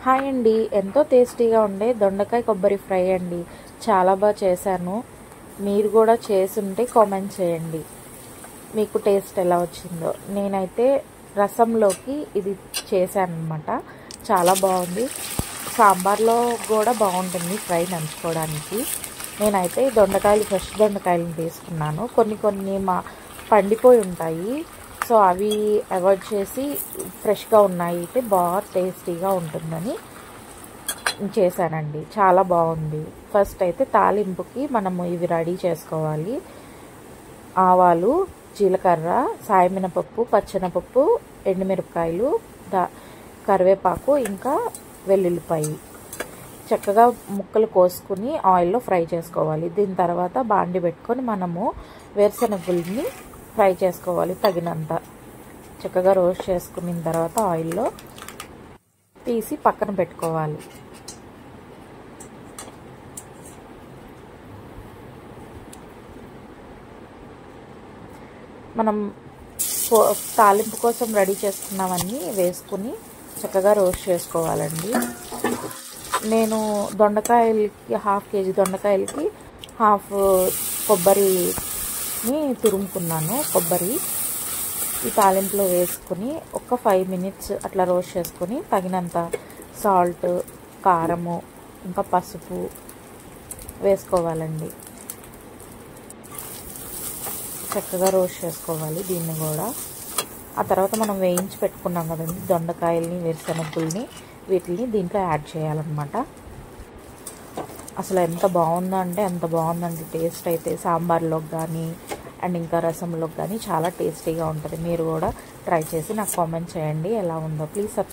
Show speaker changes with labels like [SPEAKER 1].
[SPEAKER 1] Hi అండి, ఎంతో టేస్టీగా ఉండే దొండకాయ కొబ్బరి ఫ్రై అండి. చాలా బాగా చేశాను. మీరు కూడా చేసుంటే కామెంట్ చేయండి మీకు టేస్ట్ ఎలా వచ్చిందో. నేనైతే రసంలోకి ఇది చేశాను అనమాట. చాలా బాగుంది. సాంబార్లో కూడా బాగుంటుంది ఫ్రై నంచుకోవడానికి. నేనైతే దొండకాయలు ఫ్రెష్ దొండకాయలను తీసుకున్నాను. కొన్ని పండిపోయి ఉంటాయి, సో అవి అవాయిడ్ చేసి ఫ్రెష్గా ఉన్నాయి అయితే బాగా టేస్టీగా ఉంటుందని చేశానండి. చాలా బాగుంది. ఫస్ట్ అయితే తాలింపుకి మనము ఇవి రెడీ చేసుకోవాలి. ఆవాలు, జీలకర్ర, సాయమినపప్పు, పచ్చెనపప్పు, ఎండుమిరపకాయలు, కరివేపాకు, ఇంకా వెల్లుల్లిపాయి చక్కగా ముక్కలు కోసుకుని ఆయిల్లో ఫ్రై చేసుకోవాలి. దీని తర్వాత బాండి పెట్టుకొని మనము వేరుశనగుల్ని ఫ్రై చేసుకోవాలి. తగినంత చక్కగా రోస్ట్ చేసుకున్న తర్వాత ఆయిల్లో తీసి పక్కన పెట్టుకోవాలి. మనం తాలింపు కోసం రెడీ చేసుకున్నవన్నీ వేసుకుని చక్కగా రోస్ట్ చేసుకోవాలండి. నేను దొండకాయలకి హాఫ్ కేజీ దొండకాయలకి హాఫ్ కొబ్బరిని తురుముకున్నాను. కొబ్బరి ఈ తాలింపులో వేసుకుని ఒక 5 minutes అట్లా రోస్ట్ చేసుకొని తగినంత సాల్ట్, కారము, ఇంకా పసుపు వేసుకోవాలండి. చక్కగా రోస్ట్ చేసుకోవాలి దీన్ని కూడా. ఆ తర్వాత మనం వేయించి పెట్టుకున్నాం కదండి దొండకాయల్ని, వేరుశనగుల్ని, వీటిని దీంట్లో యాడ్ చేయాలన్నమాట. అసలు ఎంత బాగుందో అంటే అంత బాగుందండి. టేస్ట్ అయితే సాంబార్లోకి కానీ అండ్ ఇంకా రసంలోకి కానీ చాలా టేస్టీగా ఉంటుంది. మీరు కూడా ట్రై చేసి నాకు కామెంట్ చేయండి ఎలా ఉందో. ప్లీజ్